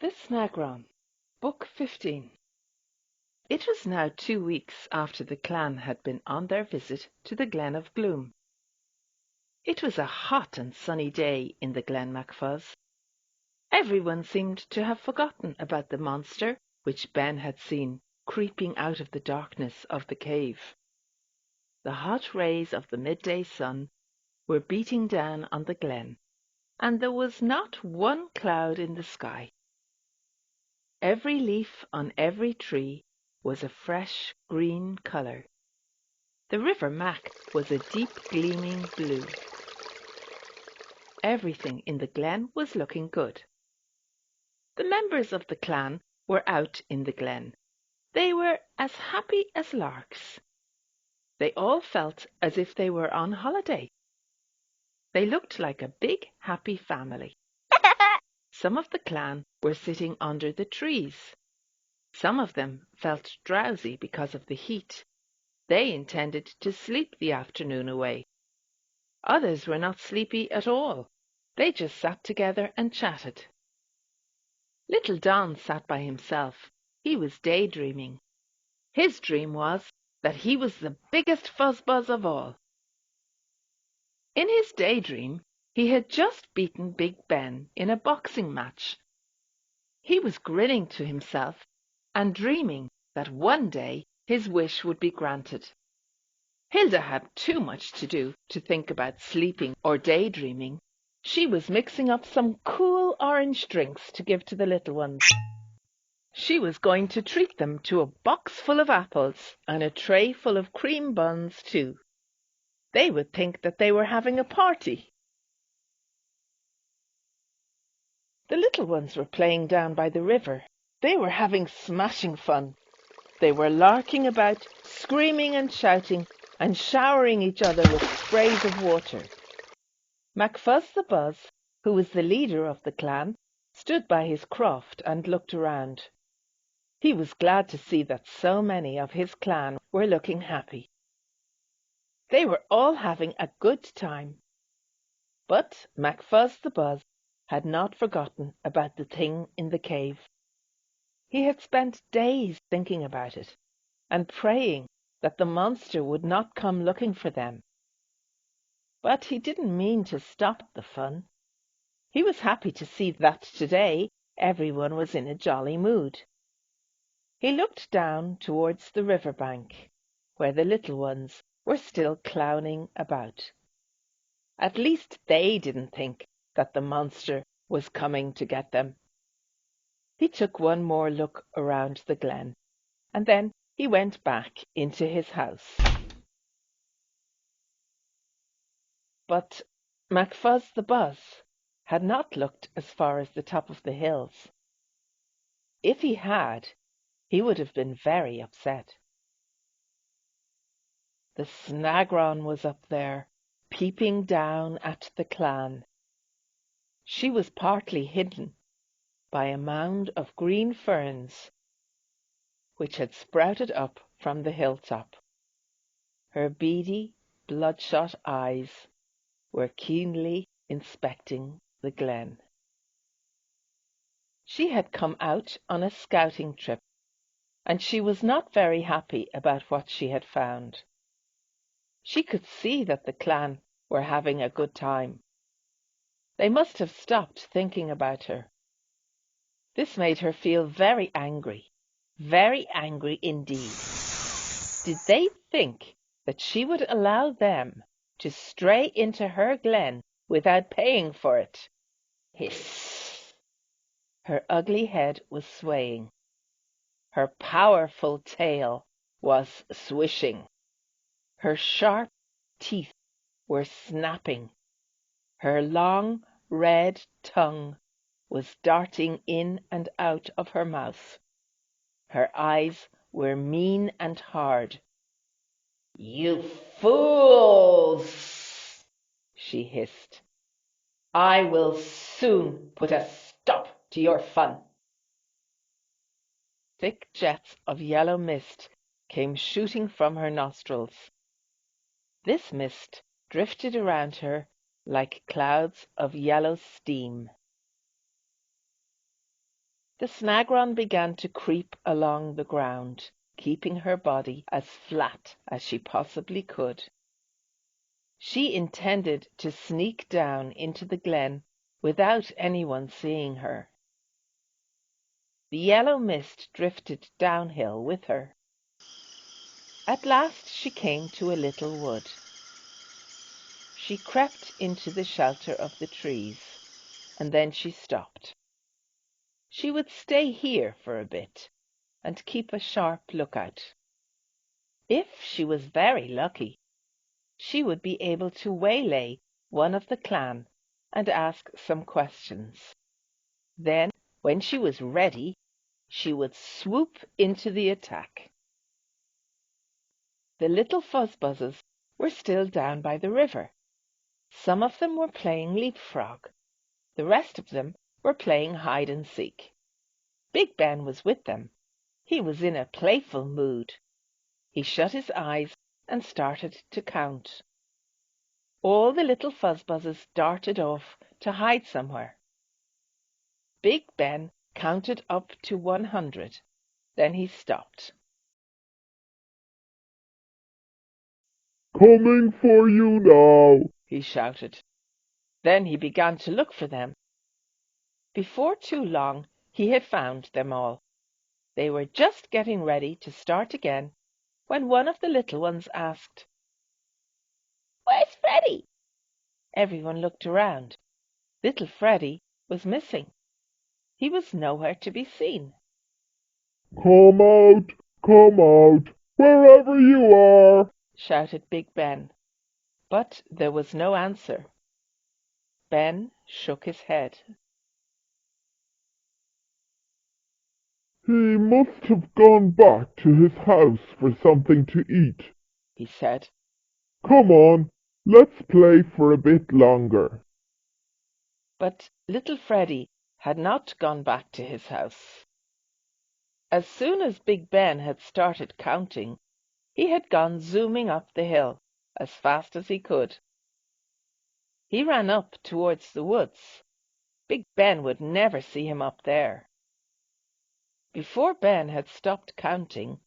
The Snag-Ron, Book 15. It was now 2 weeks after the clan had been on their visit to the Glen of Gloom. It was a hot and sunny day in the Glen Macfuzz. Everyone seemed to have forgotten about the monster which Ben had seen creeping out of the darkness of the cave. The hot rays of the midday sun were beating down on the glen, and there was not one cloud in the sky. Every leaf on every tree was a fresh green colour. The river Mac was a deep gleaming blue. Everything in the glen was looking good. The members of the clan were out in the glen. They were as happy as larks. They all felt as if they were on holiday. They looked like a big happy family. Some of the clan were sitting under the trees. Some of them felt drowsy because of the heat. They intended to sleep the afternoon away. Others were not sleepy at all. They just sat together and chatted. Little Don sat by himself. He was daydreaming. His dream was that he was the biggest fuzzbuzz of all. In his daydream, he had just beaten Big Ben in a boxing match. He was grinning to himself and dreaming that one day his wish would be granted. Hilda had too much to do to think about sleeping or daydreaming. She was mixing up some cool orange drinks to give to the little ones. She was going to treat them to a box full of apples and a tray full of cream buns too. They would think that they were having a party. The little ones were playing down by the river. They were having smashing fun. They were larking about, screaming and shouting, and showering each other with sprays of water. Macfuzz the Buzz, who was the leader of the clan, stood by his croft and looked around. He was glad to see that so many of his clan were looking happy. They were all having a good time. But Macfuzz the Buzz had not forgotten about the thing in the cave. He had spent days thinking about it and praying that the monster would not come looking for them. But he didn't mean to stop the fun. He was happy to see that today everyone was in a jolly mood. He looked down towards the river bank, where the little ones were still clowning about. At least they didn't think that the monster was coming to get them. He took one more look around the glen, and then he went back into his house. But Macfuzz the Buzz had not looked as far as the top of the hills. If he had, he would have been very upset. The Snag-Ron was up there, peeping down at the clan. She was partly hidden by a mound of green ferns which had sprouted up from the hilltop. Her beady, bloodshot eyes were keenly inspecting the glen. She had come out on a scouting trip, and she was not very happy about what she had found. She could see that the clan were having a good time. They must have stopped thinking about her. This made her feel very angry indeed. Did they think that she would allow them to stray into her glen without paying for it? Hiss! Her ugly head was swaying. Her powerful tail was swishing. Her sharp teeth were snapping. Her long, red tongue was darting in and out of her mouth. Her eyes were mean and hard. "You fools!" she hissed. "I will soon put a stop to your fun." Thick jets of yellow mist came shooting from her nostrils. This mist drifted around her like clouds of yellow steam. The snag-ron began to creep along the ground, keeping her body as flat as she possibly could. She intended to sneak down into the glen without anyone seeing her. The yellow mist drifted downhill with her. At last she came to a little wood. She crept into the shelter of the trees, and then she stopped. She would stay here for a bit and keep a sharp lookout. If she was very lucky, she would be able to waylay one of the clan and ask some questions. Then, when she was ready, she would swoop into the attack. The little fuzzbuzzes were still down by the river. Some of them were playing leapfrog. The rest of them were playing hide and seek. Big Ben was with them. He was in a playful mood. He shut his eyes and started to count. All the little fuzzbuzzes darted off to hide somewhere. Big Ben counted up to 100. Then he stopped. "Coming for you now," he shouted. Then he began to look for them. Before too long he had found them all. They were just getting ready to start again when one of the little ones asked, "Where's Freddie?" Everyone looked around. Little Freddie was missing. He was nowhere to be seen. Come out, wherever you are," shouted Big Ben. But there was no answer. Ben shook his head. "He must have gone back to his house for something to eat," he said. "Come on, let's play for a bit longer." But little Freddie had not gone back to his house. As soon as Big Ben had started counting, he had gone zooming up the hill as fast as he could. He ran up towards the woods. Big Ben would never see him up there. Before Ben had stopped counting,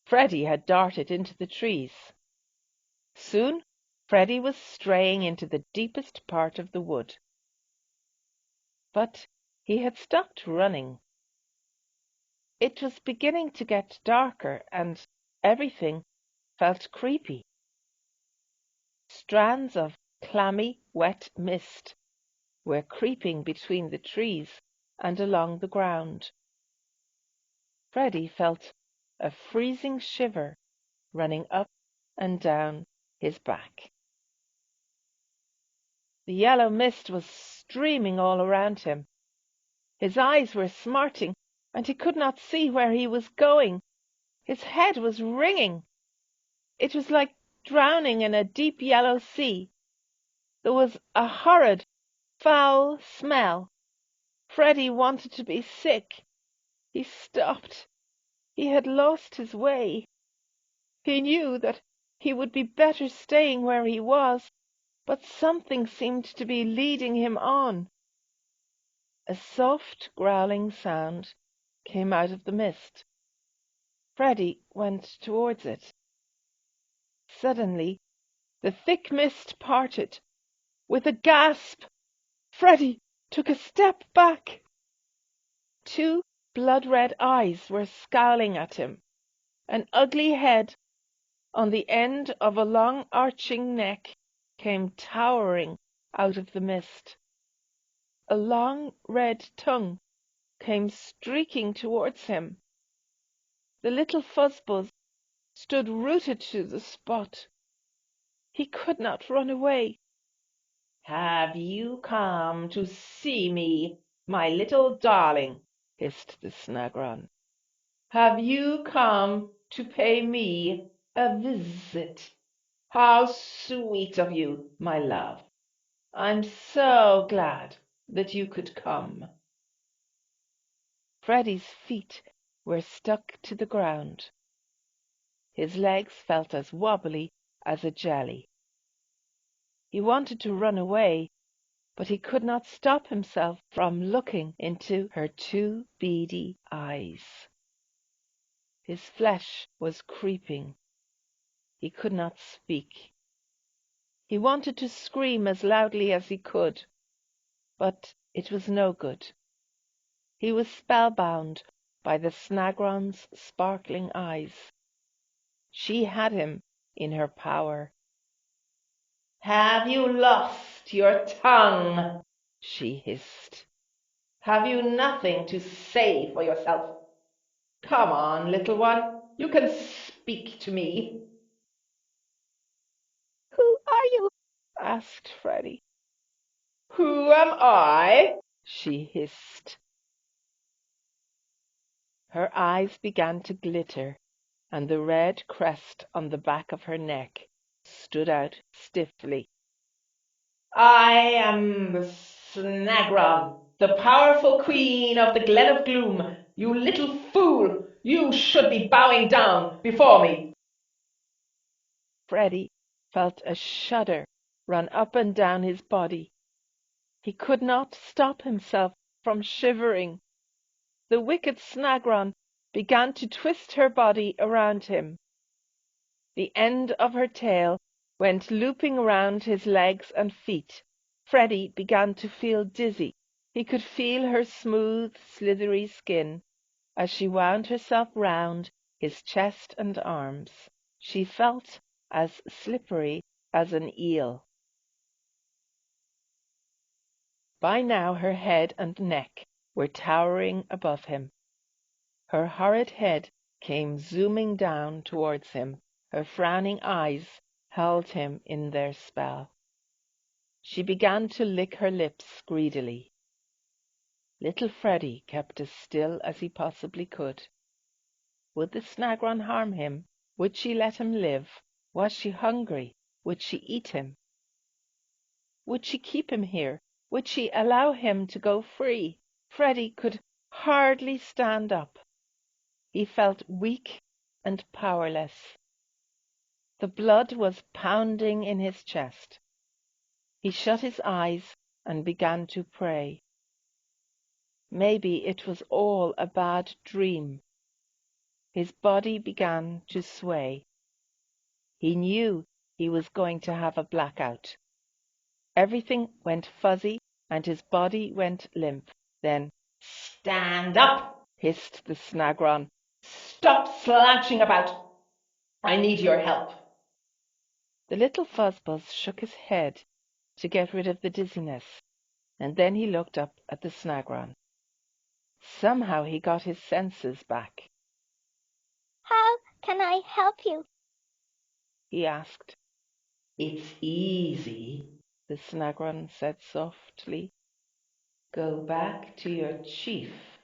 Freddie had darted into the trees. Soon Freddie was straying into the deepest part of the wood. But he had stopped running. It was beginning to get darker, and everything felt creepy. Strands of clammy, wet mist were creeping between the trees and along the ground. Freddie felt a freezing shiver running up and down his back. The yellow mist was streaming all around him. His eyes were smarting, and he could not see where he was going. His head was ringing. It was like drowning in a deep yellow sea. There was a horrid, foul smell. Freddie wanted to be sick. He stopped. He had lost his way. He knew that he would be better staying where he was, but something seemed to be leading him on. A soft growling sound came out of the mist. Freddie went towards it. Suddenly the thick mist parted. With a gasp, Freddie took a step back. Two blood-red eyes were scowling at him. An ugly head on the end of a long arching neck came towering out of the mist. A long red tongue came streaking towards him. The little fuzzbuzz stood rooted to the spot. He could not run away. "Have you come to see me, my little darling?" hissed the snag-ron. "Have you come to pay me a visit? How sweet of you, my love. I'm so glad that you could come." Freddie's feet were stuck to the ground. His legs felt as wobbly as a jelly. He wanted to run away, but he could not stop himself from looking into her two beady eyes. His flesh was creeping. He could not speak. He wanted to scream as loudly as he could, but it was no good. He was spellbound by the Snag-Ron's sparkling eyes. She had him in her power. "Have you lost your tongue?" she hissed. "Have you nothing to say for yourself? Come on, little one, you can speak to me." Who are you? asked Freddie. "Who am I?" she hissed. Her eyes began to glitter, and the red crest on the back of her neck stood out stiffly. "I am Snag-Ron, the powerful queen of the Glen of Gloom. You little fool, you should be bowing down before me." Freddie felt a shudder run up and down his body. He could not stop himself from shivering. The wicked Snag-Ron began to twist her body around him. The end of her tail went looping around his legs and feet. Freddie began to feel dizzy. He could feel her smooth, slithery skin as she wound herself round his chest and arms. She felt as slippery as an eel. By now her head and neck were towering above him. Her horrid head came zooming down towards him. Her frowning eyes held him in their spell. She began to lick her lips greedily. Little Freddie kept as still as he possibly could. Would the Snag-Ron harm him? Would she let him live? Was she hungry? Would she eat him? Would she keep him here? Would she allow him to go free? Freddie could hardly stand up. He felt weak and powerless. The blood was pounding in his chest. He shut his eyes and began to pray. Maybe it was all a bad dream. His body began to sway. He knew he was going to have a blackout. Everything went fuzzy and his body went limp. Then, "Stand up," hissed the Snag-Ron. "Stop slouching about. I need your help." The little Fuzzbuzz shook his head to get rid of the dizziness, and then he looked up at the Snag-Ron. Somehow he got his senses back. How can I help you? He asked. "It's easy," the Snag-Ron said softly. "Go back to your chief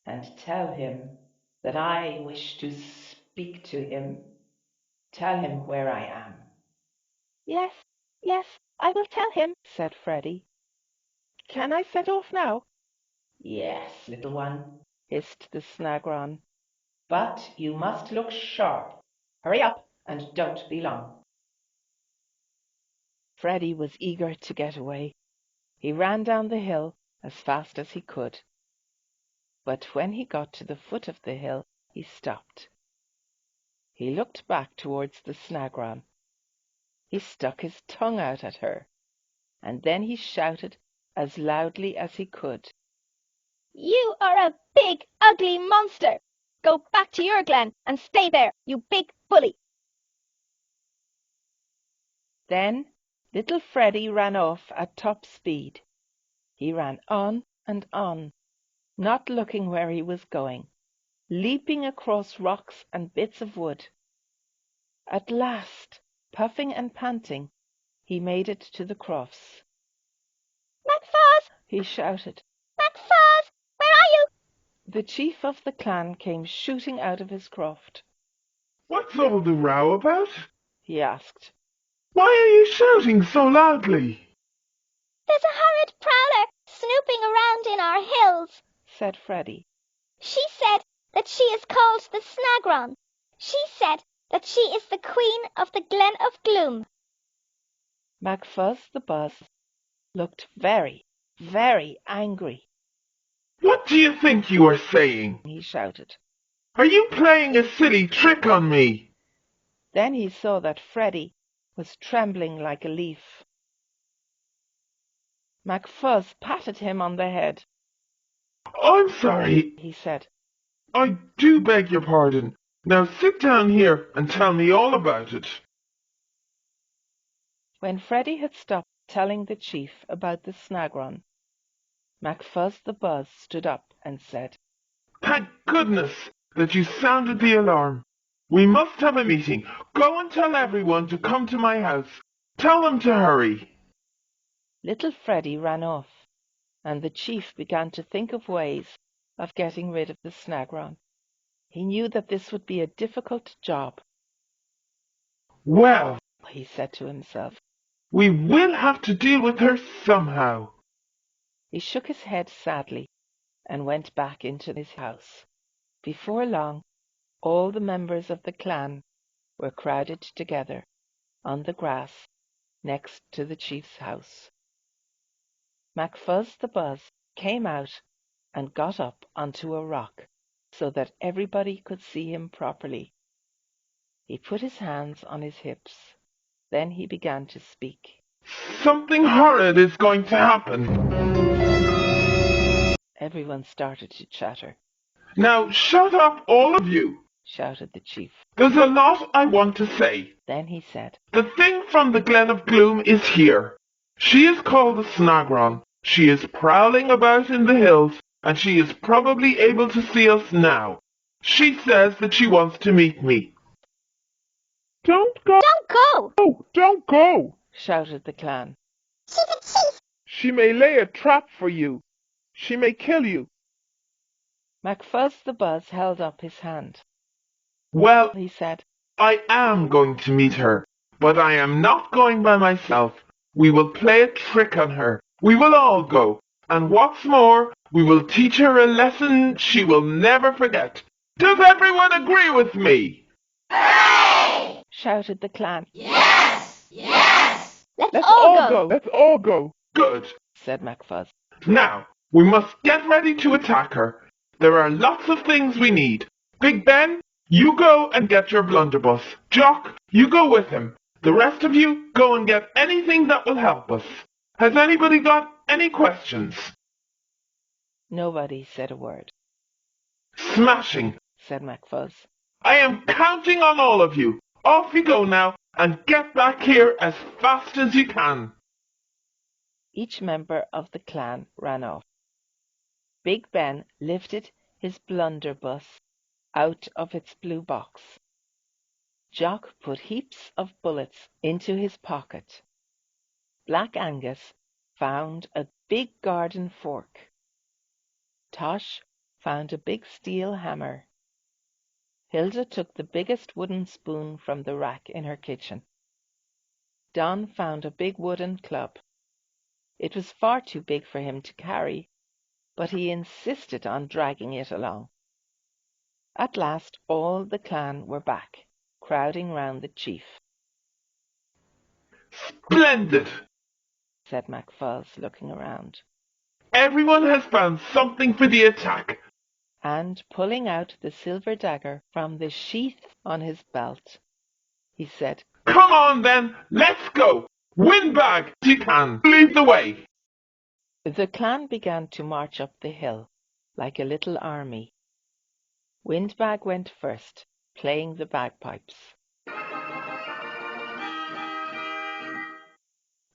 and tell him that I wish to speak to him. Tell him where I am." Yes, yes, I will tell him, said Freddie. "Can I set off now?" "Yes, little one," hissed the Snag-Ron. "but you must look sharp. Hurry up and don't be long." Freddie was eager to get away. He ran down the hill as fast as he could. But when he got to the foot of the hill, he stopped. He looked back towards the Snag-Ron. He stuck his tongue out at her, and then he shouted as loudly as he could. You are a big, ugly monster. Go back to your glen and stay there, you big bully. Then little Freddie ran off at top speed. He ran on and on, not looking where he was going, leaping across rocks and bits of wood. At last, puffing and panting, he made it to the crofts. Macfuzz! He shouted. Macfuzz! Where are you? The chief of the clan came shooting out of his croft. What's all the row about? He asked. Why are you shouting so loudly? There's a horrid prowler snooping around in our hills, said Freddie. She said that she is called the Snag-Ron. She said that she is the queen of the Glen of Gloom. Macfuzz the Buzz looked very, very angry. What do you think you are saying? He shouted. Are you playing a silly trick on me? Then he saw that Freddie was trembling like a leaf. Macfuzz patted him on the head. I'm sorry. He said. I do beg your pardon. Now sit down here and tell me all about it. When Freddie had stopped telling the chief about the Snag-Ron, Macfuzz the Buzz stood up and said, Thank goodness that you sounded the alarm. We must have a meeting. Go and tell everyone to come to my house. Tell them to hurry. Little Freddie ran off, and the chief began to think of ways of getting rid of the Snag-Ron. He knew that this would be a difficult job. Well, He said to himself. we will have to deal with her somehow. He shook his head sadly and went back into his house. Before long, all the members of the clan were crowded together on the grass next to the chief's house. Macfuzz the Buzz came out and got up onto a rock so that everybody could see him properly. He put his hands on his hips. Then he began to speak. Something horrid is going to happen. Everyone started to chatter. Now shut up, all of you. Shouted the chief. There's a lot I want to say. Then he said, The thing from the Glen of Gloom is here. She is called the Snag-Ron. She is prowling about in the hills, and she is probably able to see us now. She says that she wants to meet me. Don't go! Don't go! Oh, don't go! shouted the clan. She's a chief! She may lay a trap for you. She may kill you. Macfuzz the Buzz held up his hand. Well, He said, I am going to meet her, but I am not going by myself. We will play a trick on her. We will all go. And what's more, we will teach her a lesson she will never forget. Does everyone agree with me? shouted the clan. Let's all go! Let's all go. Good. Said Macfuzz. Now, we must get ready to attack her. There are lots of things we need. Big Ben, you go and get your blunderbuss. Jock, you go with him. The rest of you go and get anything that will help us. Has anybody got any questions? Nobody said a word. Smashing. Said Macfuzz. I am counting on all of you. Off you go now and get back here as fast as you can. Each member of the clan ran off. Big Ben lifted his blunderbuss out of its blue box. Jock put heaps of bullets into his pocket. Black Angus found a big garden fork. Tosh found a big steel hammer. Hilda took the biggest wooden spoon from the rack in her kitchen. Don found a big wooden club. It was far too big for him to carry, but he insisted on dragging it along. At last all the clan were back, crowding round the chief. Splendid. Said Macfuzz, looking around. Everyone has found something for the attack. And pulling out the silver dagger from the sheath on his belt, he said, Come on then, let's go. Windbag, you can. Lead the way. The clan began to march up the hill like a little army. Windbag went first, playing the bagpipes.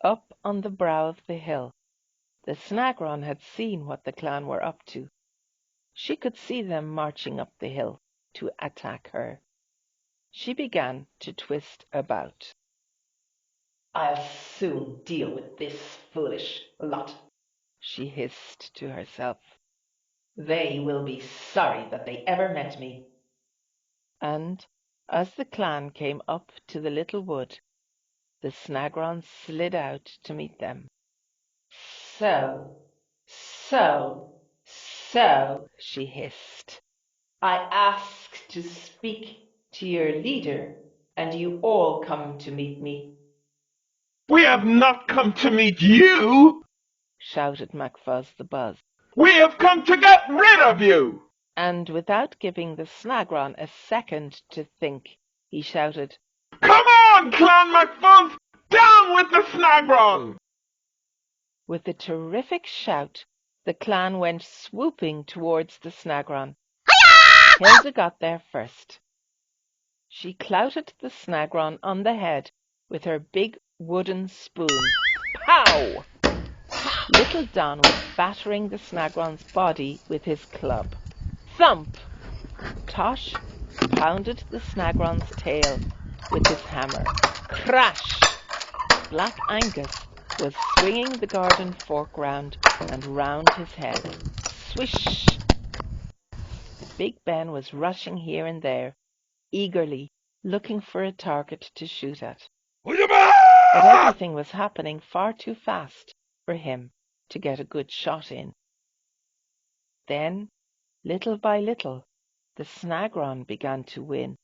Up on the brow of the hill, the Snag-Ron had seen what the clan were up to. She could see them marching up the hill to attack her. She began to twist about. I'll soon deal with this foolish lot. She hissed to herself. They will be sorry that they ever met me. And as the clan came up to the little wood, the Snag-Ron slid out to meet them. So, She hissed. I ask to speak to your leader, and you all come to meet me. We have not come to meet you. shouted Macfuzz the Buzz. We have come to get rid of you! And without giving the Snag-Ron a second to think, he shouted, Come on, Clan Macfuzz! Down with the Snag-Ron! With a terrific shout, the clan went swooping towards the Snag-Ron. Hilda got there first. She clouted the Snag-Ron on the head with her big wooden spoon. Pow! Little Don was battering the Snag-Ron's body with his club. Thump! Tosh pounded the Snag-Ron's tail with his hammer. Crash! Black Angus was swinging the garden fork round and round his head. Swish! Big Ben was rushing here and there, eagerly looking for a target to shoot at. But everything was happening far too fast for him to get a good shot in. Then, little by little, the Snag-Ron began to win.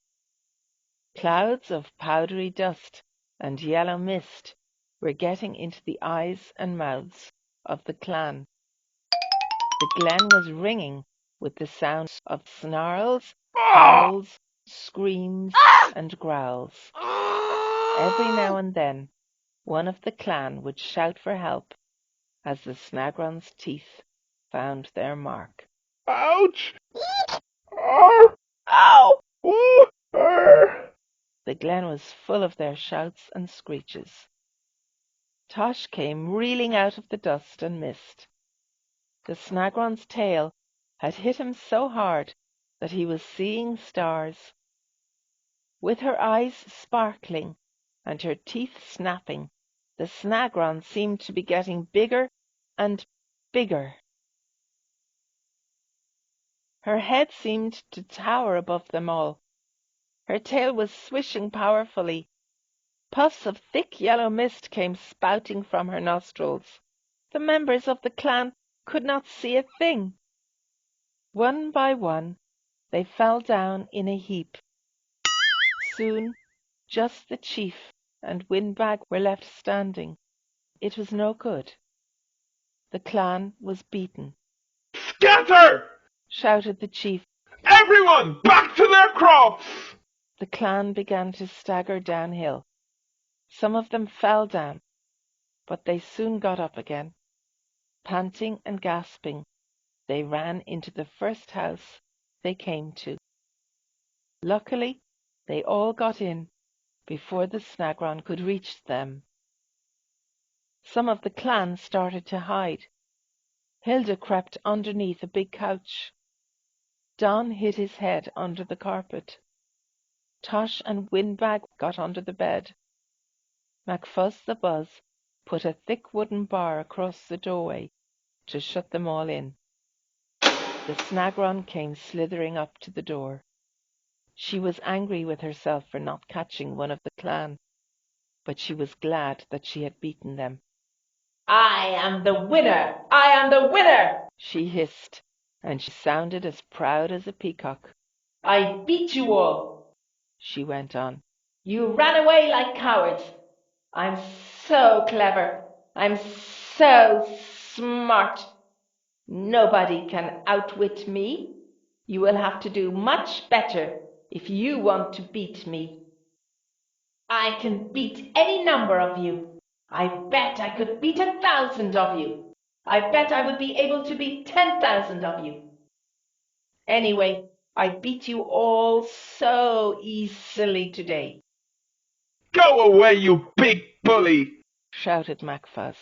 Clouds of powdery dust and yellow mist were getting into the eyes and mouths of the clan. The glen was ringing with the sounds of snarls, howls, screams, and growls. Every now and then, one of the clan would shout for help as the Snag-Ron's teeth found their mark. Ouch! Ow! Ooh! The glen was full of their shouts and screeches. Tosh came reeling out of the dust and mist. The Snag-Ron's tail had hit him so hard that he was seeing stars. With her eyes sparkling and her teeth snapping, the Snag-Ron seemed to be getting bigger and bigger. Her head seemed to tower above them all. Her tail was swishing powerfully. Puffs of thick yellow mist came spouting from her nostrils. The members of the clan could not see a thing. One by one, they fell down in a heap. Soon, just the chief and Windbag were left standing. It was no good. The clan was beaten. Scatter! Shouted the chief. Everyone, back to their crops! The clan began to stagger downhill. Some of them fell down, but they soon got up again. Panting and gasping, they ran into the first house they came to. Luckily, they all got in before the Snag-Ron could reach them. Some of the clan started to hide. Hilda crept underneath a big couch. Don hid his head under the carpet. Tosh and Windbag got under the bed. Macfuzz the Buzz put a thick wooden bar across the doorway to shut them all in. The Snag-Ron came slithering up to the door. She was angry with herself for not catching one of the clan, but she was glad that she had beaten them. I am the winner! I am the winner! She hissed, and she sounded as proud as a peacock. I beat you all, she went on. You ran away like cowards. I'm so clever. I'm so smart. Nobody can outwit me. You will have to do much better if you want to beat me. I can beat any number of you. I bet I could beat 1,000 of you. I bet I would be able to beat 10,000 of you. Anyway, I beat you all so easily today. Go away, you big bully! Shouted Macfuzz.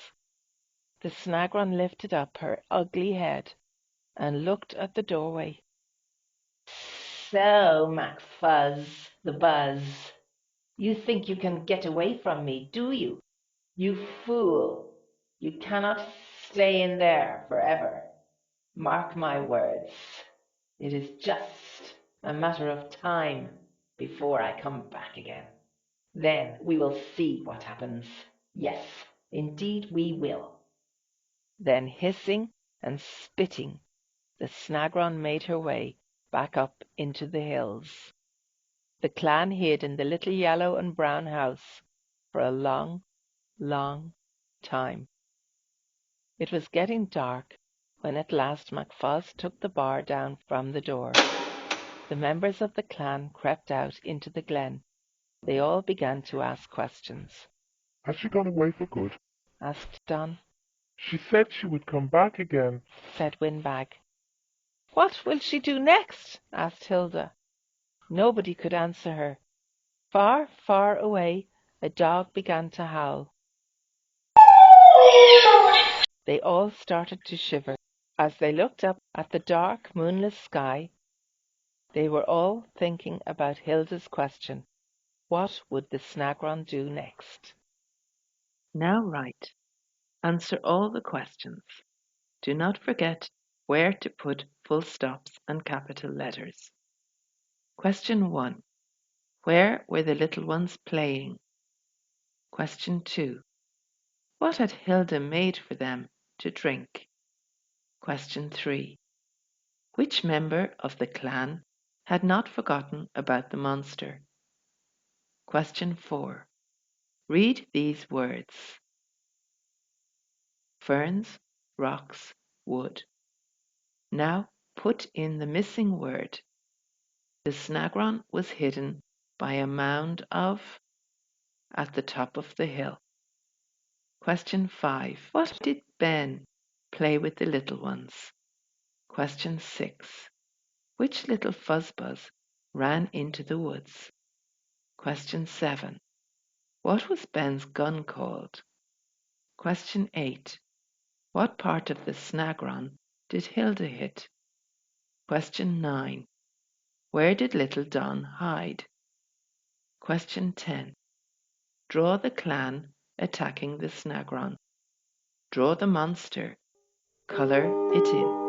The Snag-Ron lifted up her ugly head and looked at the doorway. So, Macfuzz the Buzz, you think you can get away from me, do you? You fool! You cannot stay in there forever. Mark my words. It is just a matter of time before I come back again. Then we will see what happens. Yes, indeed we will. Then, hissing and spitting, the Snag-Ron made her way back up into the hills. The clan hid in the little yellow and brown house for a long, long time. It was getting dark when at last Macfuzz took the bar down from the door. The members of the clan crept out into the glen. They all began to ask questions. Has she gone away for good? Asked Don. She said she would come back again, Said Windbag. What will she do next? Asked Hilda. Nobody could answer her. Far, far away, a dog began to howl. They all started to shiver. As they looked up at the dark, moonless sky, they were all thinking about Hilda's question. What would the Snag-Ron do next? Now write. Answer all the questions. Do not forget where to put full stops and capital letters. Question 1. Where were the little ones playing? Question 2. What had Hilda made for them to drink? Question 3. Which member of the clan had not forgotten about the monster? Question 4. Read these words. Ferns, rocks, wood. Now put in the missing word. The Snag-Ron was hidden by a mound of at the top of the hill. Question 5. What did Ben play with the little ones? Question 6. Which little fuzzbuzz ran into the woods? Question 7. What was Ben's gun called? Question 8. What part of the Snag-Ron did Hilda hit? Question 9. Where did little Don hide? Question 10. Draw the clan attacking the Snag-Ron. Draw the monster. Colour it in.